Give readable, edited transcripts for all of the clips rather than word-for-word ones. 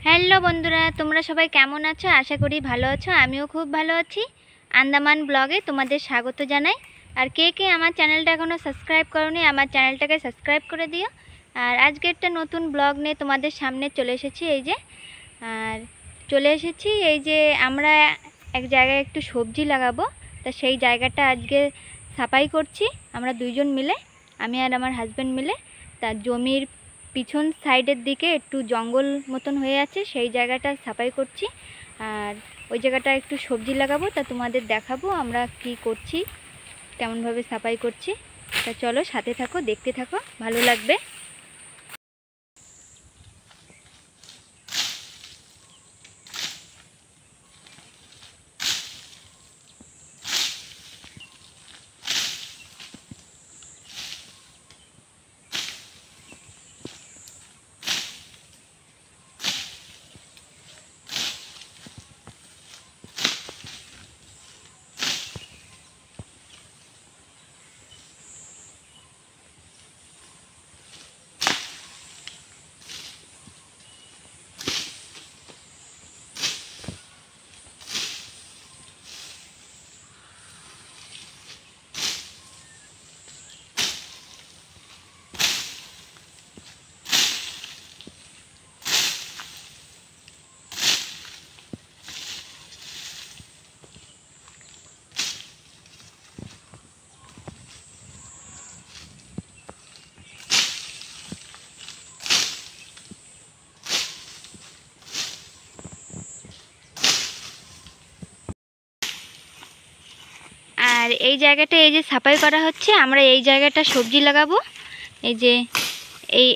Hello বন্ধুরা, তোমরা সবাই কেমন আছো? আশা করি ভালো আছো। আমিও খুব ভালো আছি। আন্দামান ব্লগে তোমাদের স্বাগত জানাই। আর কে কে আমার চ্যানেলটা এখনও সাবস্ক্রাইব করোনি, আমার চ্যানেলটাকে সাবস্ক্রাইব করে দিও। আর আজকে একটা নতুন ব্লগ নিয়ে তোমাদের সামনে চলে এসেছি। এই যে আমরা এক জায়গায় একটু সবজি লাগাবো, তা সেই জায়গাটা আজকে সাফাই করছি আমরা দুইজন মিলে, আমি আর আমার হাজব্যান্ড মিলে। তার জমির পিছন সাইডের দিকে একটু জঙ্গল মতন হয়ে আছে, সেই জায়গাটা সাফাই করছি। আর ওই জায়গাটা একটু সবজি লাগাবো, তা তোমাদের দেখাবো আমরা কি করছি, কেমনভাবে সাফাই করছি। তা চলো সাথে থাকো, দেখতে থাকো, ভালো লাগবে। আর এই জায়গাটা এই যে সাফাই করা হচ্ছে, আমরা এই জায়গাটা সবজি লাগাবো। এই যে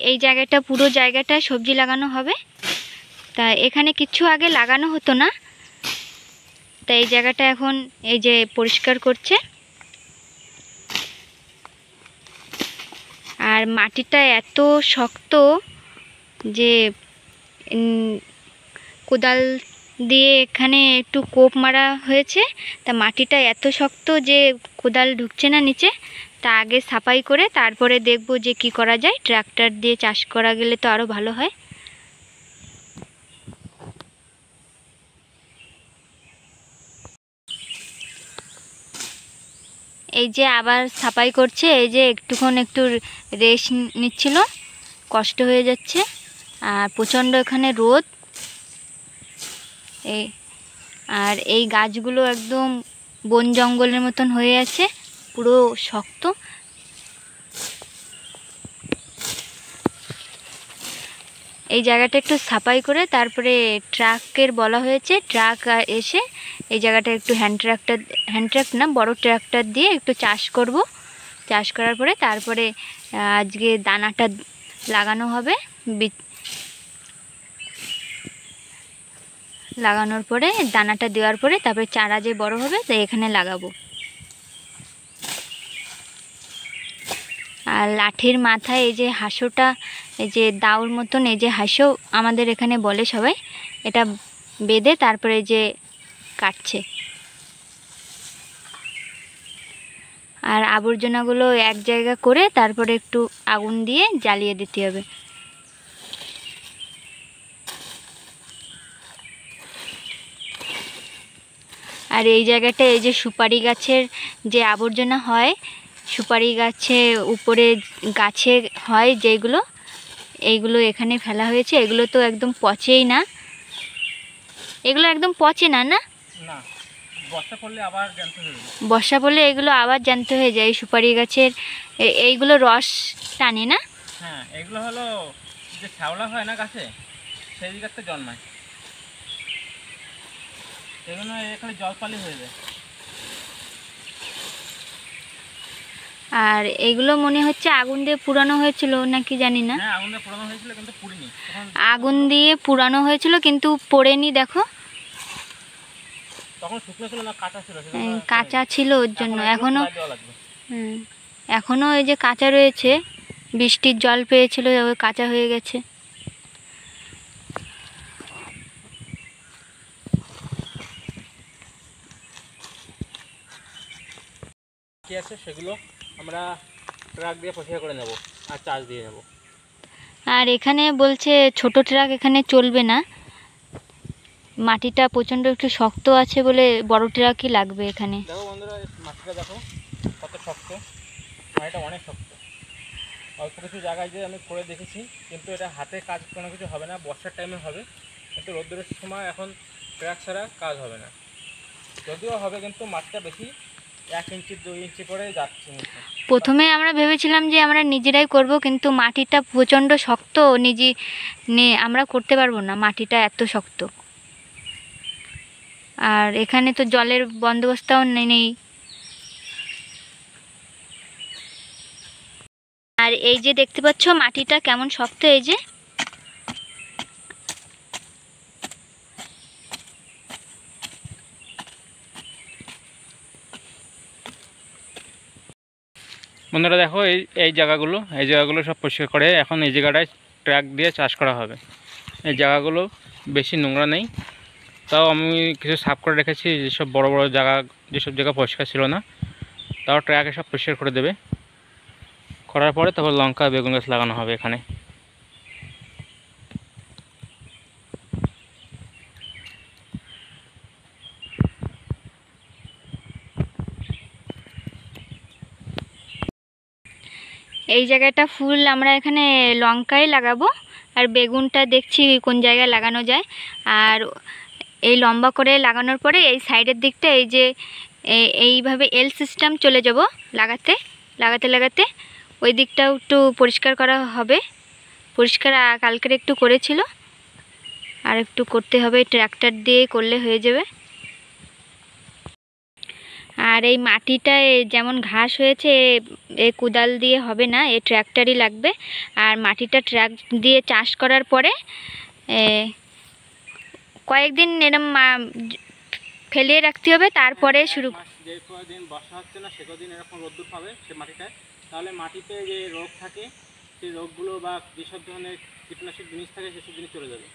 এই জায়গাটা, পুরো জায়গাটা সবজি লাগানো হবে। তা এখানে কিছু আগে লাগানো হতো না, তা এই জায়গাটা এখন এই যে পরিষ্কার করছে। আর মাটিটা এত শক্ত যে কোদাল দিয়ে এখানে একটু কোপ মারা হয়েছে, তা মাটিটা এত শক্ত যে কোদাল ঢুকছে না নিচে। তা আগে সাফাই করে তারপরে দেখব যে কি করা যায়। ট্রাক্টর দিয়ে চাষ করা গেলে তো আরও ভালো হয়। এই যে আবার সাফাই করছে, এই যে একটুক্ষণ একটু রেস্ট নিচ্ছিল, কষ্ট হয়ে যাচ্ছে। আর প্রচণ্ড এখানে রোদ। আর এই গাছগুলো একদম বন জঙ্গলের মতন হয়ে আছে, পুরো শক্ত। এই জায়গাটা একটু সাফাই করে তারপরে ট্রাকের বলা হয়েছে, ট্রাক এসে এই জায়গাটা একটু হ্যান্ড ট্রাক্ট না, বড় ট্রাক্টর দিয়ে একটু চাষ করব। চাষ করার পরে তারপরে আজকে দানাটা লাগানো হবে। লাগানোর পরে দানাটা দেওয়ার পরে তারপরে চারা যে বড় হবে তাই এখানে লাগাবো। আর লাঠির মাথায় এই যে হাঁসোটা, এই যে দাউর মতন, এই যে হাঁসো আমাদের এখানে বলে সবাই, এটা বেঁধে তারপরে যে কাটছে। আর আবর্জনাগুলো এক জায়গা করে তারপরে একটু আগুন দিয়ে জ্বালিয়ে দিতে হবে। আর এই জায়গাটা এই যে সুপারি গাছের যে আবর্জনা হয়, সুপারি গাছে উপরে গাছে হয় যেগুলো, এইগুলো এখানে ফেলা হয়েছে। এগুলো তো একদম পচেই না, এগুলো একদম পচে না, না বর্ষা পড়লে এগুলো আবার জ্যান্ত হয়ে যায়। সুপারি গাছের এইগুলো রস টানে না? হ্যাঁ, এগুলো হলো যে শ্যাওলা হয় না গাছে, সেই গাছটা জন্মায়। এগুলো এখানে জলপালি হয়ে যায়। আর এগুলো মনে হচ্ছে আগুন দিয়ে পুরানো হয়েছিল নাকি জানি না। হ্যাঁ, আগুন দিয়ে পুরানো হয়েছিল কিন্তু পুড়েনি। আগুন দিয়ে পুরানো হয়েছিল কিন্তু পোড়েনি, দেখো। তখন শুকনো ছিল না, কাঁচা ছিল। কাঁচা ছিল ওর জন্য এখনো এই যে কাঁচা রয়েছে, বৃষ্টির জল পেয়েছিল, ওই কাঁচা হয়ে গেছে। কি আছে সেগুলো আমরা ট্রাক দিয়ে পরিষ্কার করে নেব আর চার্জ দিয়ে নেব। আর এখানে বলছে ছোট ট্রাক এখানে চলবে না, মাটিটা প্রচণ্ড একটু শক্ত আছে বলে বড় ট্রাকই লাগবে এখানে। দেখো বন্ধুরা, এই মাটিটা দেখো কত শক্ত, মাটিটা অনেক শক্ত। অল্প কিছু জায়গায় যে আমি করে দেখেছি, কিন্তু এটা হাতে কাজ কোনো কিছু হবে না, বর্ষার টাইমে হবে, কিন্তু রোদ্দুরের সময় এখন ট্রাক ছাড়া কাজ হবে না। যদিও হবে, কিন্তু মাটিটা বেশি 1 ইঞ্চি 2 ইঞ্চি করে যাচ্ছে নিচে। প্রথমে আমরা ভেবেছিলাম যে আমরা নিজেরাই করব, কিন্তু মাটিটা প্রচণ্ড শক্ত, আমরা করতে পারবো না, মাটিটা এত শক্ত। আর এখানে তো জলের বন্দোবস্তও নেই। আর এই যে দেখতে পাচ্ছ মাটিটা কেমন শক্ত, এই যে বন্ধুরা দেখো, এই জায়গাগুলো সব পরিষ্কার করে এখন এই জায়গাটায় ট্রাক দিয়ে চাষ করা হবে। এই জায়গাগুলো বেশি নোংরা নেই, তাও আমি কিছু সাফ করে রেখেছি। যেসব বড় বড় জায়গা, যেসব জায়গা পরিষ্কার ছিল না, তাও ট্রাকে সব পরিষ্কার করে দেবে। করার পরে তারপর লঙ্কা বেগুন গাছ লাগানো হবে এখানে। এই জায়গাটা ফুল আমরা এখানে লঙ্কাই লাগাবো, আর বেগুনটা দেখছি কোন জায়গায় লাগানো যায়। আর এই লম্বা করে লাগানোর পরে এই সাইডের দিকটা এই যে এইভাবে এল সিস্টেম চলে যাব লাগাতে লাগাতে লাগাতে, ওই দিকটাও একটু পরিষ্কার করা হবে। পরিষ্কার কালকের একটু করেছিল, আর একটু করতে হবে, ট্র্যাক্টর দিয়ে করলে হয়ে যাবে। আর এই মাটিটায় যেমন ঘাস হয়েছে, এই কোদাল দিয়ে হবে না, এই ট্র্যাক্টরই লাগবে। আর মাটিটা ট্র্যাক দিয়ে চাষ করার পরে কয়েকদিন এরম ফেলিয়ে রাখতে হবে, তারপরে শুরু। যে কদিন বর্ষা হচ্ছে না, সে কদিন এরকম রোদ্দুর পাবে সে মাটিটায়, তাহলে মাটিতে যে রোগ থাকে সেই রোগগুলো বা যেসব ধরনের কীটনাশক জিনিস থাকে সেসব জিনিস চলে যাবে।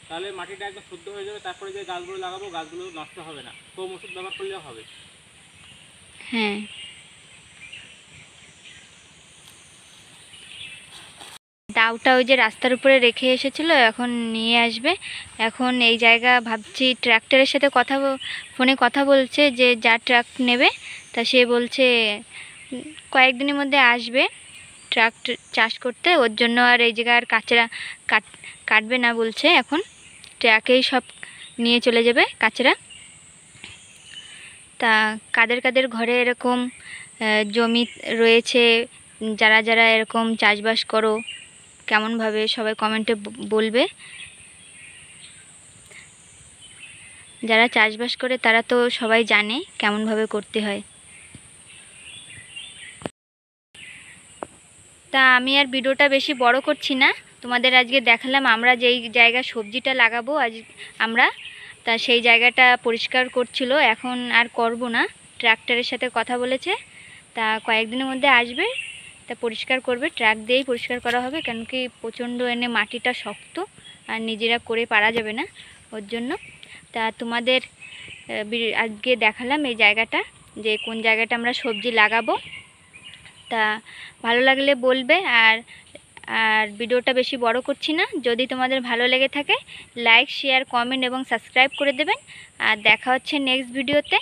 তাহলে মাটিটা একদম শুদ্ধ হয়ে যাবে। তারপরে যে গাছগুলো লাগাবো, গাছগুলো নষ্ট হবে না, কম ওষুধ ব্যবহার করলেও হবে। হ্যাঁ, দাউটা ওই যে রাস্তার উপরে রেখে এসেছিল, এখন নিয়ে আসবে। এখন এই জায়গা ভাবছি ট্র্যাক্টরের সাথে ফোনে কথা বলছে, যে যা ট্রাক নেবে তা সে বলছে কয়েকদিনের মধ্যে আসবে ট্রাক চাষ করতে। ওর জন্য আর এই জায়গা আর কাটবে না বলছে, এখন ট্রাকেই সব নিয়ে চলে যাবে কাচরা। তা কাদের কাদের ঘরে এরকম জমি রয়েছে, যারা যারা এরকম চাষবাস করো, কেমনভাবে সবাই কমেন্টে বলবে। যারা চাষবাস করে তারা তো সবাই জানে কেমনভাবে করতে হয়। তা আমি আর ভিডিওটা বেশি বড় করছি না, তোমাদের আজকে দেখালাম আমরা যেই জায়গা সবজিটা লাগাবো আজ আমরা, তা সেই জায়গাটা পরিষ্কার করছিল, এখন আর করব না, ট্রাক্টরের সাথে কথা বলেছে, তা কয়েকদিনের মধ্যে আসবে, তা পরিষ্কার করবে, ট্রাক দিয়েই পরিষ্কার করা হবে। কেন কি প্রচণ্ড এনে মাটিটা শক্ত, আর নিজেরা করে পারা যাবে না, ওর জন্য। তা তোমাদের আজকে দেখালাম এই জায়গাটা, যে কোন জায়গাটা আমরা সবজি লাগাবো। তা ভালো লাগলে বলবে। আর আর ভিডিওটা বেশি বড় করছি না, যদি তোমাদের ভালো লেগে থাকে লাইক শেয়ার কমেন্ট এবং সাবস্ক্রাইব করে দেবেন। আর দেখা হচ্ছে নেক্সট ভিডিওতে।